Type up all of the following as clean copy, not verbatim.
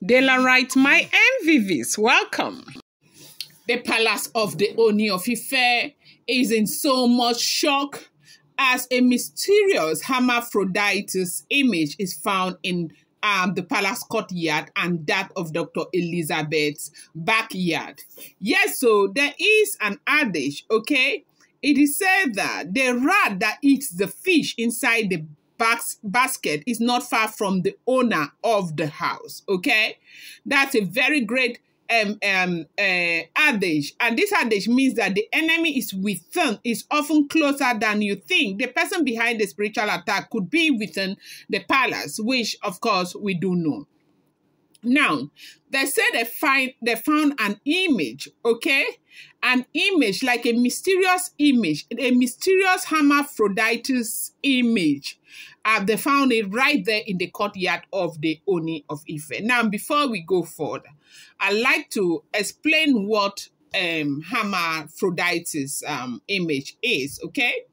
Daylight, my MVVs, welcome. The palace of the Ooni of Ife is in so much shock as a mysterious Hermaphroditus image is found in the palace courtyard and that of Dr. Elizabeth's backyard. Yes, so there is an adage, okay? It is said that the rat that eats the fish inside the basket is not far from the owner of the house, okay? That's a very great adage, and this adage means that the enemy is within, is often closer than you think. The person behind the spiritual attack could be within the palace, which of course we do know. Now, they say they found an image, okay? An image, like a mysterious image, a mysterious Hermaphroditus image. They found it right there in the courtyard of the Ooni of Ife. Now, before we go further, I'd like to explain what Hermaphroditus image is, okay?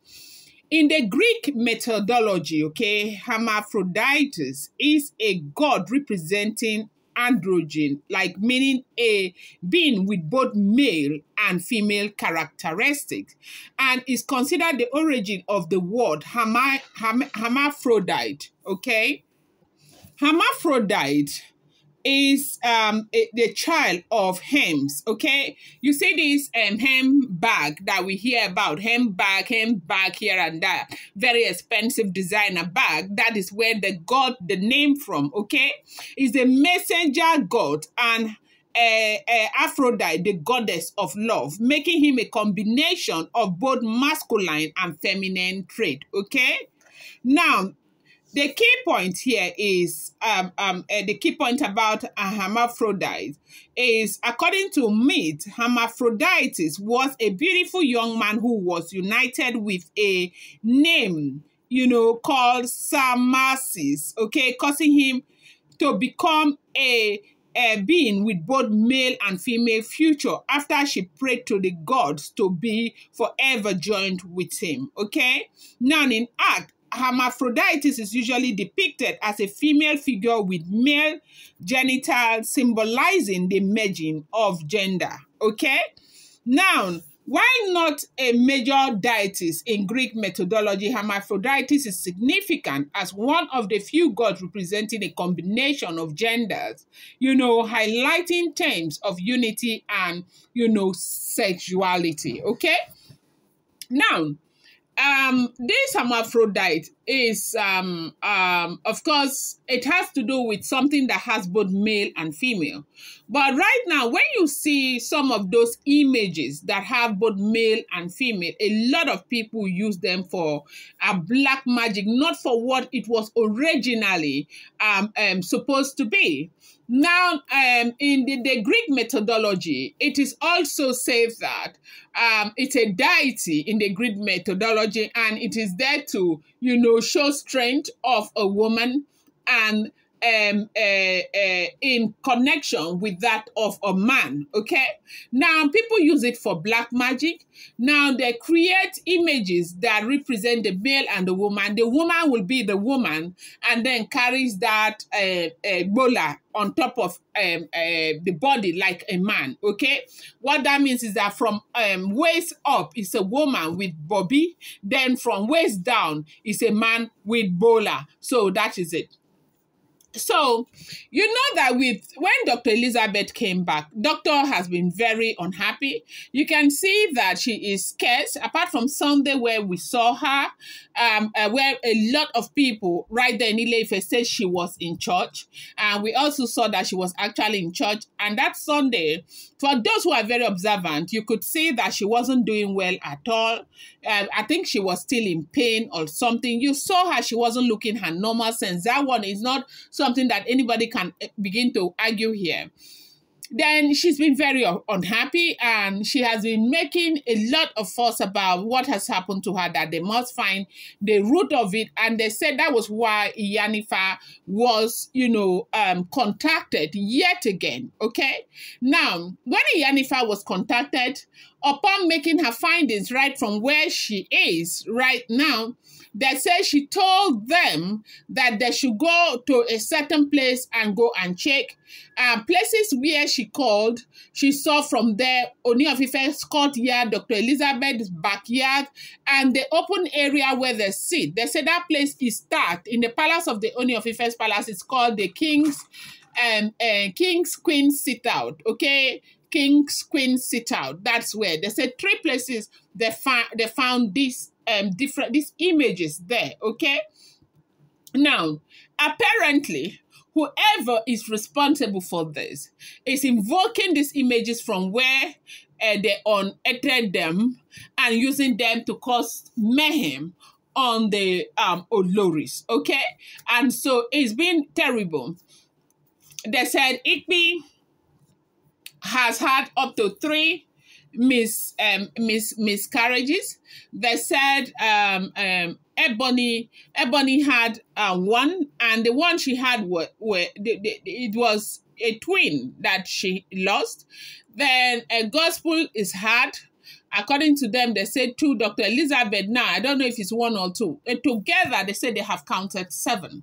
In the Greek methodology, okay, Hermaphroditus is a god representing androgen, like meaning a being with both male and female characteristics, and is considered the origin of the word hermaphrodite, okay? Hermaphrodite is the child of Hermes, okay? You see this hem bag that we hear about, hem bag here and there, very expensive designer bag. That is where they got the name from, okay? Is the messenger god and Aphrodite, the goddess of love, making him a combination of both masculine and feminine trait, okay? Now, the key point here is, the key point about a hermaphrodite is, according to myth, Hermaphroditus was a beautiful young man who was united with a name, called Samasis, okay, causing him to become a being with both male and female future after she prayed to the gods to be forever joined with him, okay? Now, in act, Hermaphroditus is usually depicted as a female figure with male genitals, symbolizing the merging of gender, okay? Now, why not a major deity in Greek methodology? Hermaphroditus is significant as one of the few gods representing a combination of genders, highlighting terms of unity and, sexuality, okay? Now, this hermaphrodite is, of course, it has to do with something that has both male and female. But right now, when you see some of those images that have both male and female, a lot of people use them for black magic, not for what it was originally supposed to be. Now, in the Greek methodology, it is also said that it's a deity in the Greek methodology, and it is there to, show strength of a woman and in connection with that of a man, okay? Now, people use it for black magic. Now, they create images that represent the male and the woman. The woman will be the woman and then carries that bola on top of the body like a man, okay? What that means is that from waist up is a woman with bobby, then from waist down is a man with bola. So that is it. So, you know that when Dr. Elizabeth came back, doctor has been very unhappy. You can see that she is scared, apart from Sunday where we saw her, where a lot of people right there in Ile-Ife said she was in church. And we also saw that she was actually in church. And that Sunday, for those who are very observant, you could see that she wasn't doing well at all. I think she was still in pain or something. You saw her, she wasn't looking her normal sense. That one is not something that anybody can begin to argue here. Then she's been very unhappy, and she has been making a lot of fuss about what has happened to her, that they must find the root of it. And they said that was why Iyanifa was, contacted yet again, okay? Now, when Iyanifa was contacted, upon making her findings right from where she is right now, They say she told them that they should go to a certain place and go and check. Places where she called, she saw from there Ooni of Ife's courtyard, Dr. Elizabeth's backyard, and the open area where they sit. They say that place is stacked. In the palace of the Ooni of Ife's palace, it's called the King's Queen Sit Out. Okay, King's Queen Sit Out. That's where they said 3 places they found these these images there. Okay, now apparently whoever is responsible for this is invoking these images from where they unearthed them and using them to cause mayhem on the Oloris. Okay, and so it's been terrible. They said Ife has had up to 3 miscarriages. They said Ebony had 1, and the one she had it was a twin that she lost. Then a gospel is had. According to them, they said 2. Dr. Elizabeth, now I don't know if it's 1 or 2. Together, they said they have counted 7.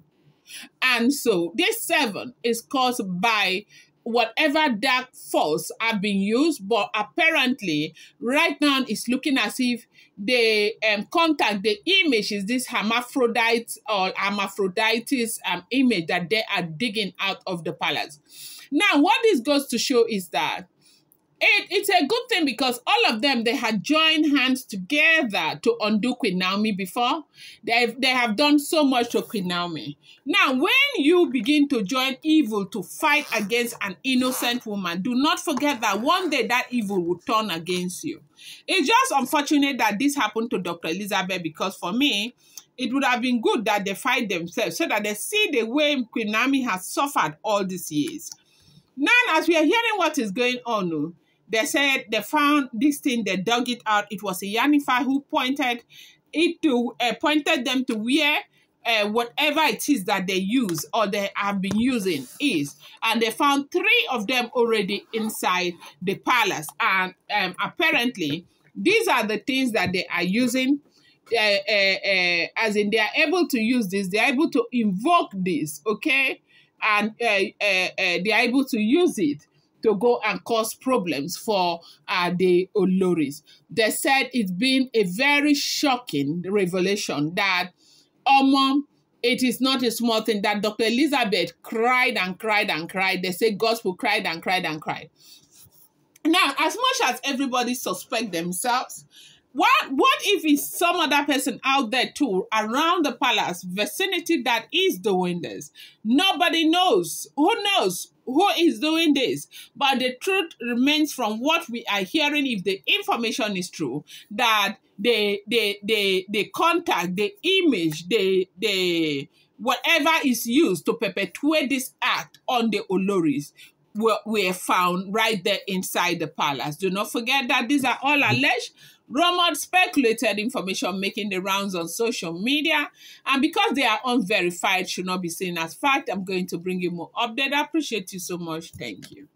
And so this 7 is caused by whatever dark force have been used, but apparently right now it's looking as if they contact the image is this Hermaphrodites or Hermaphroditus image that they are digging out of the palace. Now, what this goes to show is that it's a good thing because all of them, they had joined hands together to undo Queen Naomi before. They have done so much to Queen Naomi. Now, when you begin to join evil to fight against an innocent woman, do not forget that one day that evil will turn against you. It's just unfortunate that this happened to Dr. Elizabeth because for me, it would have been good that they fight themselves so that they see the way Queen Naomi has suffered all these years. Now, as we are hearing what is going on, they said they found this thing, they dug it out. It was a Yanifa who pointed them to where whatever it is that they use or they have been using is. And they found 3 of them already inside the palace. And apparently, these are the things that they are using. As in, they are able to use this. They are able to invoke this, okay? And they are able to use it to go and cause problems for the Oloris. They said it's been a very shocking revelation that it is not a small thing that Dr. Elizabeth cried and cried and cried. They say gospel cried and cried and cried. Now, as much as everybody suspect themselves, what if it's some other person out there too, around the palace vicinity that is doing this? Nobody knows. Who knows who is doing this? But the truth remains from what we are hearing, if the information is true, that they contact, the image, whatever is used to perpetuate this act on the Oloris were found right there inside the palace. Do not forget that these are all alleged, rumored, speculated information making the rounds on social media. And because they are unverified, should not be seen as fact. I'm going to bring you more update. I appreciate you so much. Thank you.